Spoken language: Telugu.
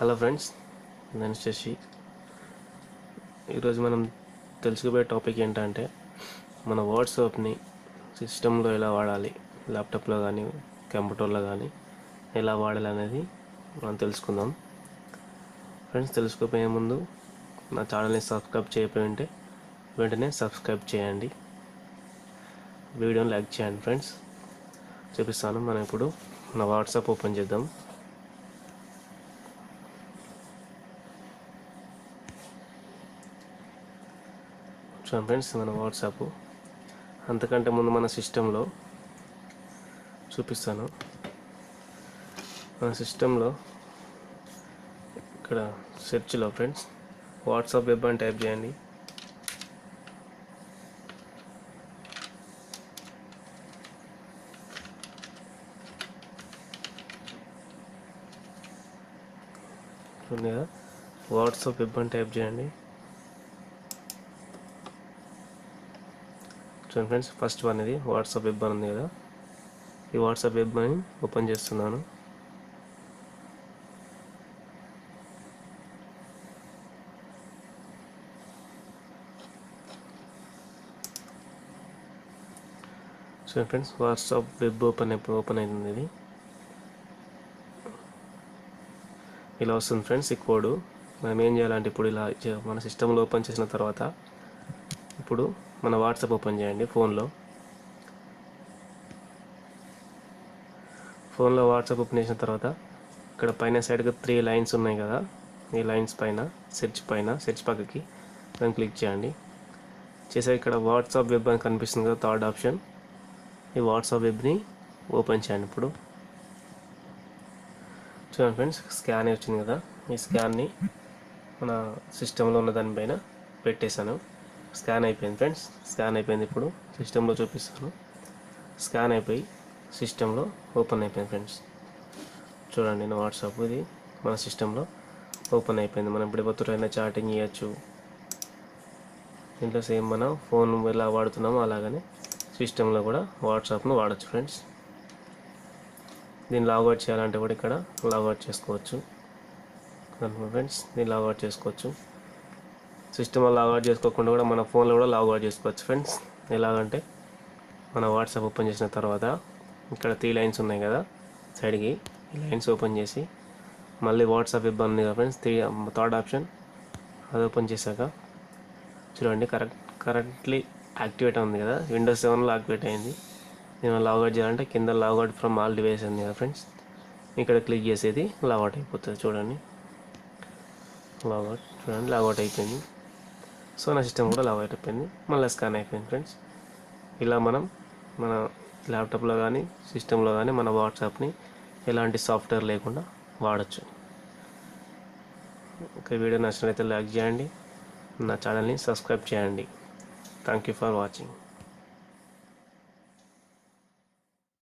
హలో ఫ్రెండ్స్, నేను శశి. ఈరోజు మనం తెలుసుకోబోయే టాపిక్ ఏంటంటే మన వాట్సాప్ని సిస్టంలో ఎలా వాడాలి, ల్యాప్టాప్లో కానీ కంప్యూటర్లో కానీ ఎలా వాడాలి అనేది మనం తెలుసుకుందాం. ఫ్రెండ్స్, తెలుసుకోపోయే ముందు నా ఛానల్ని సబ్స్క్రైబ్ చేయకపోయి ఉంటే వెంటనే సబ్స్క్రైబ్ చేయండి, వీడియోని లైక్ చేయండి. ఫ్రెండ్స్, చూపిస్తాను. మనం ఇప్పుడు నా వాట్సాప్ ఓపెన్ చేద్దాం. చూడండి ఫ్రెండ్స్, మన వాట్సాప్. అంతకంటే ముందు మన సిస్టంలో చూపిస్తాను. మన సిస్టంలో ఇక్కడ సెర్చ్లో ఫ్రెండ్స్ వాట్సాప్ వెబ్ అని టైప్ చేయండి. చూడండి కదా, వాట్సాప్ వెబ్ అని టైప్ చేయండి. చూడండి ఫ్రెండ్స్, ఫస్ట్ వన్ ఇది వాట్సాప్ వెబ్ అని ఉంది కదా, ఈ వాట్సాప్ వెబ్ అని ఓపెన్ చేస్తున్నాను. చూడండి ఫ్రెండ్స్, వాట్సాప్ వెబ్ ఓపెన్ అవుతుంది. ఇది ఇలా వస్తుంది ఫ్రెండ్స్. ఈ కోడ్ మనం ఏం చేయాలంటే ఇప్పుడు ఇలా మన సిస్టంలో ఓపెన్ చేసిన తర్వాత ఇప్పుడు మన వాట్సాప్ ఓపెన్ చేయండి. ఫోన్లో వాట్సాప్ ఓపెన్ చేసిన తర్వాత ఇక్కడ పైన సైడ్గా 3 లైన్స్ ఉన్నాయి కదా, ఈ లైన్స్ పైన సెర్చ్ పక్కకి దాన్ని క్లిక్ చేయండి. చేసే ఇక్కడ వాట్సాప్ వెబ్ అని కనిపిస్తుంది కదా, థర్డ్ ఆప్షన్. ఈ వాట్సాప్ వెబ్ని ఓపెన్ చేయండి. ఇప్పుడు చూడండి ఫ్రెండ్స్, స్కాన్ వచ్చింది కదా, ఈ స్కాన్ని మన సిస్టంలో ఉన్న దానిపైన పెట్టేశాను. స్కాన్ అయిపోయింది ఫ్రెండ్స్, స్కాన్ అయిపోయింది. ఇప్పుడు సిస్టంలో చూపిస్తాను. స్కాన్ అయిపోయి సిస్టంలో ఓపెన్ అయిపోయింది ఫ్రెండ్స్. చూడండి, నా వాట్సాప్ ఇది మన సిస్టంలో ఓపెన్ అయిపోయింది. మనం ఇప్పుడు ఎవరితోనైనా చాటింగ్ చేయొచ్చు. దీంట్లో సేమ్ మనం ఫోన్ ఎలా వాడుతున్నామో అలాగనే సిస్టంలో కూడా వాట్సాప్ను వాడచ్చు ఫ్రెండ్స్. దీన్ని లాగౌట్ చేయాలంటే కూడా ఇక్కడ లాగౌట్ చేసుకోవచ్చు ఫ్రెండ్స్. దీన్ని లాగౌట్ చేసుకోవచ్చు. సిస్టంలో లాగౌట్ చేసుకోకుండా కూడా మన ఫోన్లో కూడా లాగౌట్ చేసుకోవచ్చు ఫ్రెండ్స్. ఎలాగంటే మన వాట్సాప్ ఓపెన్ చేసిన తర్వాత ఇక్కడ 3 లైన్స్ ఉన్నాయి కదా సైడ్కి, ఈ లైన్స్ ఓపెన్ చేసి మళ్ళీ వాట్సాప్ వెబ్ ఉంది కదా ఫ్రెండ్స్, థర్డ్ ఆప్షన్ అది ఓపెన్ చేశాక చూడండి, కరెంట్లీ యాక్టివేట్ ఉంది కదా, విండోస్ 7లో యాక్టివేట్ అయింది. నేను లాగౌట్ చేయాలంటే కింద లాగౌట్ ఫ్రమ్ ఆల్ డివైస్ ఉంది కదా ఫ్రెండ్స్, ఇక్కడ క్లిక్ చేసేది లాగౌట్ అయిపోతుంది. చూడండి, లాగౌట్ అయిపోయింది. సో నా సిస్టమ్ కూడా లాగౌట్ అయిపోయింది, మళ్ళీ స్కాన్ అయిపోయింది ఫ్రెండ్స్. ఇలా మనం మన ల్యాప్టాప్లో కానీ సిస్టంలో కానీ మన వాట్సాప్ని ఎలాంటి సాఫ్ట్వేర్ లేకుండా వాడచ్చు. ఒక వీడియో నచ్చినట్లయితే లైక్ చేయండి, నా ఛానల్ని సబ్స్క్రైబ్ చేయండి. Thank you for watching.